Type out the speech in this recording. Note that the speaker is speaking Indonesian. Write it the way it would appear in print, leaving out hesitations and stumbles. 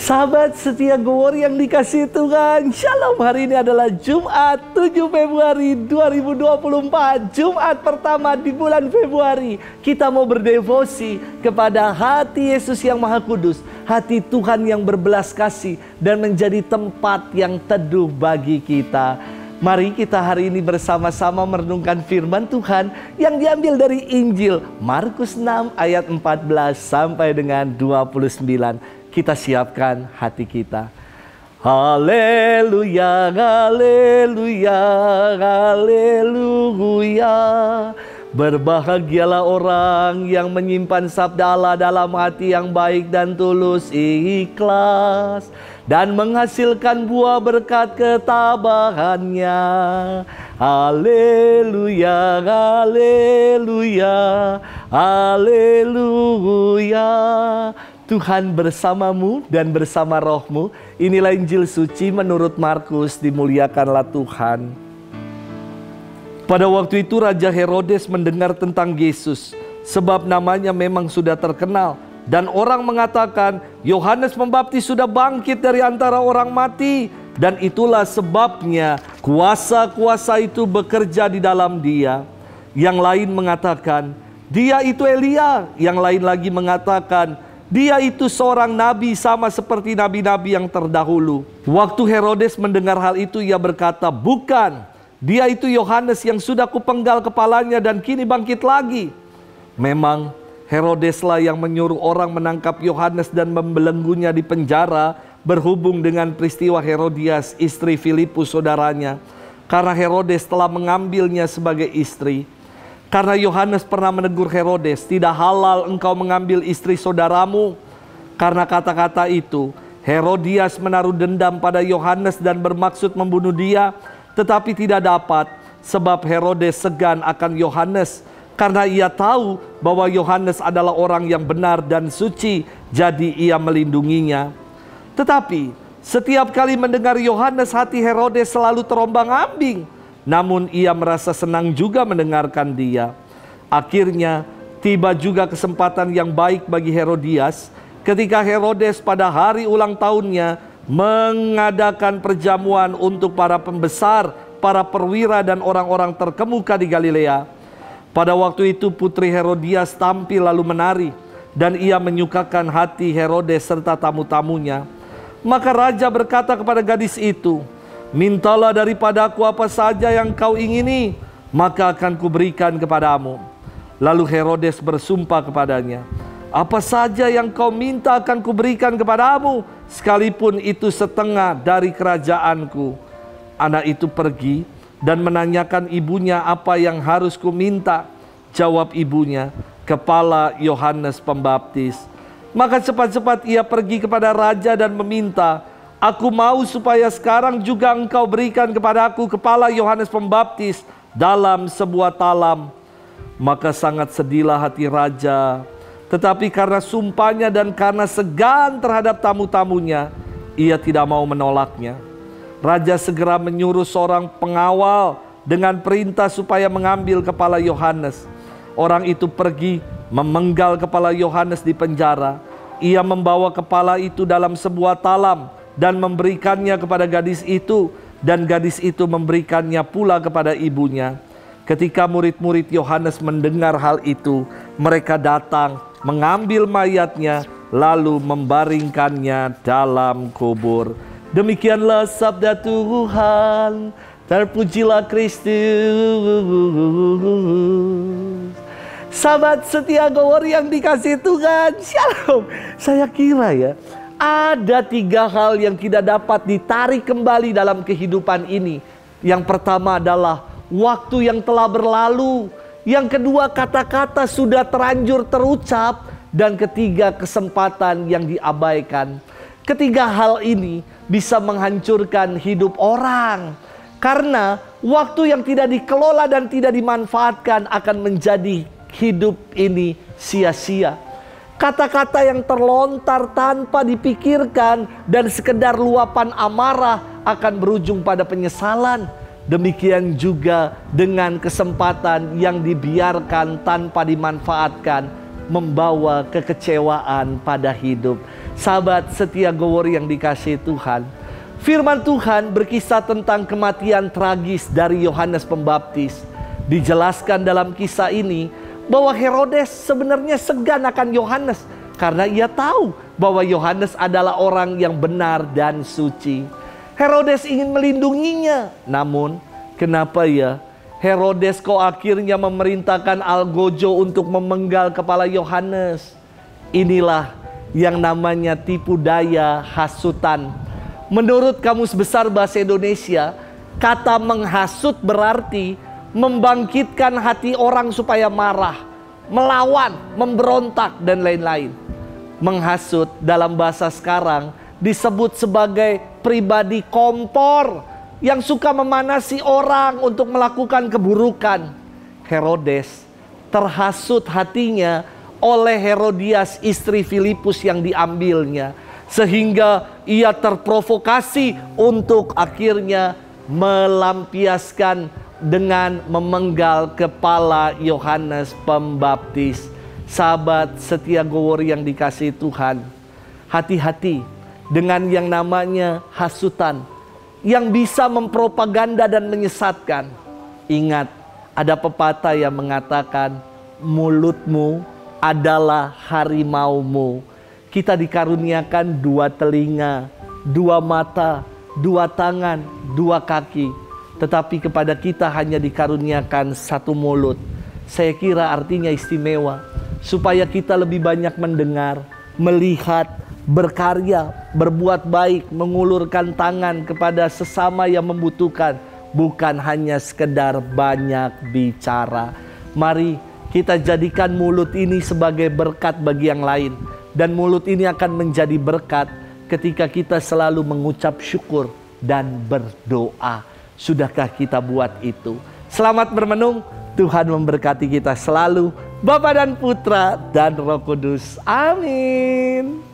Sahabat setia Go-Worry yang dikasihi Tuhan, Shalom. Hari ini adalah Jumat 7 Februari 2024, Jumat pertama di bulan Februari. Kita mau berdevosi kepada hati Yesus yang Maha Kudus, hati Tuhan yang berbelas kasih dan menjadi tempat yang teduh bagi kita. Mari kita hari ini bersama-sama merenungkan firman Tuhan yang diambil dari Injil Markus 6 ayat 14 sampai dengan 29. Kita siapkan hati kita. Haleluya, haleluya, haleluya. Berbahagialah orang yang menyimpan sabda Allah dalam hati yang baik dan tulus ikhlas, dan menghasilkan buah berkat ketabahannya. Haleluya, haleluya, haleluya. Tuhan bersamamu dan bersama rohmu. Inilah Injil suci menurut Markus. Dimuliakanlah Tuhan. Pada waktu itu Raja Herodes mendengar tentang Yesus, sebab namanya memang sudah terkenal. Dan orang mengatakan, Yohanes Pembaptis sudah bangkit dari antara orang mati. Dan itulah sebabnya kuasa-kuasa itu bekerja di dalam dia. Yang lain mengatakan, dia itu Elia. Yang lain lagi mengatakan, dia itu seorang nabi sama seperti nabi-nabi yang terdahulu. Waktu Herodes mendengar hal itu, ia berkata, bukan, dia itu Yohanes yang sudah kupenggal kepalanya dan kini bangkit lagi. Memang Herodeslah yang menyuruh orang menangkap Yohanes dan membelenggunya di penjara berhubung dengan peristiwa Herodias, istri Filipus saudaranya, karena Herodes telah mengambilnya sebagai istri. Karena Yohanes pernah menegur Herodes, tidak halal engkau mengambil istri saudaramu. Karena kata-kata itu, Herodias menaruh dendam pada Yohanes dan bermaksud membunuh dia, tetapi tidak dapat, sebab Herodes segan akan Yohanes, karena ia tahu bahwa Yohanes adalah orang yang benar dan suci, jadi ia melindunginya. Tetapi setiap kali mendengar Yohanes, hati Herodes selalu terombang-ambing. Namun ia merasa senang juga mendengarkan dia. Akhirnya tiba juga kesempatan yang baik bagi Herodias ketika Herodes pada hari ulang tahunnya mengadakan perjamuan untuk para pembesar, para perwira dan orang-orang terkemuka di Galilea. Pada waktu itu putri Herodias tampil lalu menari, dan ia menyukakan hati Herodes serta tamu-tamunya. Maka raja berkata kepada gadis itu, mintalah daripadaku apa saja yang kau ingini, maka akan kuberikan kepadamu. Lalu Herodes bersumpah kepadanya, apa saja yang kau minta akan kuberikan kepadamu, sekalipun itu setengah dari kerajaanku. Anak itu pergi dan menanyakan ibunya apa yang harus kuminta. Jawab ibunya, kepala Yohanes Pembaptis. Maka cepat-cepat ia pergi kepada raja dan meminta, aku mau supaya sekarang juga engkau berikan kepadaku kepala Yohanes Pembaptis dalam sebuah talam. Maka sangat sedihlah hati raja, tetapi karena sumpahnya dan karena segan terhadap tamu-tamunya, ia tidak mau menolaknya. Raja segera menyuruh seorang pengawal dengan perintah supaya mengambil kepala Yohanes. Orang itu pergi memenggal kepala Yohanes di penjara. Ia membawa kepala itu dalam sebuah talam dan memberikannya kepada gadis itu, dan gadis itu memberikannya pula kepada ibunya. Ketika murid-murid Yohanes mendengar hal itu, mereka datang mengambil mayatnya lalu membaringkannya dalam kubur. Demikianlah sabda Tuhan. Terpujilah Kristus. Sahabat setia Go-Worry yang dikasihi Tuhan, Shalom. Saya kira ya, ada 3 hal yang tidak dapat ditarik kembali dalam kehidupan ini. Yang pertama adalah waktu yang telah berlalu. Yang kedua, kata-kata sudah terlanjur terucap. Dan ketiga, kesempatan yang diabaikan. Ketiga hal ini bisa menghancurkan hidup orang. Karena waktu yang tidak dikelola dan tidak dimanfaatkan akan menjadi hidup ini sia-sia. Kata-kata yang terlontar tanpa dipikirkan dan sekedar luapan amarah akan berujung pada penyesalan. Demikian juga dengan kesempatan yang dibiarkan tanpa dimanfaatkan membawa kekecewaan pada hidup. Sahabat setia Gowori yang dikasihi Tuhan, firman Tuhan berkisah tentang kematian tragis dari Yohanes Pembaptis. Dijelaskan dalam kisah ini bahwa Herodes sebenarnya segan akan Yohanes karena ia tahu bahwa Yohanes adalah orang yang benar dan suci. Herodes ingin melindunginya. Namun, kenapa ya Herodes kok akhirnya memerintahkan algojo untuk memenggal kepala Yohanes? Inilah yang namanya tipu daya hasutan. Menurut Kamus Besar Bahasa Indonesia, kata menghasut berarti membangkitkan hati orang supaya marah, melawan, memberontak, dan lain-lain. Menghasut dalam bahasa sekarang disebut sebagai pribadi kompor yang suka memanasi orang untuk melakukan keburukan. Herodes terhasut hatinya oleh Herodias, istri Filipus yang diambilnya, sehingga ia terprovokasi untuk akhirnya melampiaskan dengan memenggal kepala Yohanes Pembaptis. Sahabat setia Gowori yang dikasihi Tuhan, hati-hati dengan yang namanya hasutan yang bisa mempropaganda dan menyesatkan. Ingat, ada pepatah yang mengatakan mulutmu adalah harimaumu. Kita dikaruniakan 2 telinga, 2 mata, 2 tangan, 2 kaki. Tetapi kepada kita hanya dikaruniakan 1 mulut. Saya kira artinya istimewa, supaya kita lebih banyak mendengar, melihat, berkarya, berbuat baik, mengulurkan tangan kepada sesama yang membutuhkan, bukan hanya sekedar banyak bicara. Mari kita jadikan mulut ini sebagai berkat bagi yang lain. Dan mulut ini akan menjadi berkat ketika kita selalu mengucap syukur dan berdoa. Sudahkah kita buat itu? Selamat bermenung. Tuhan memberkati kita selalu. Bapa dan Putra dan Roh Kudus. Amin.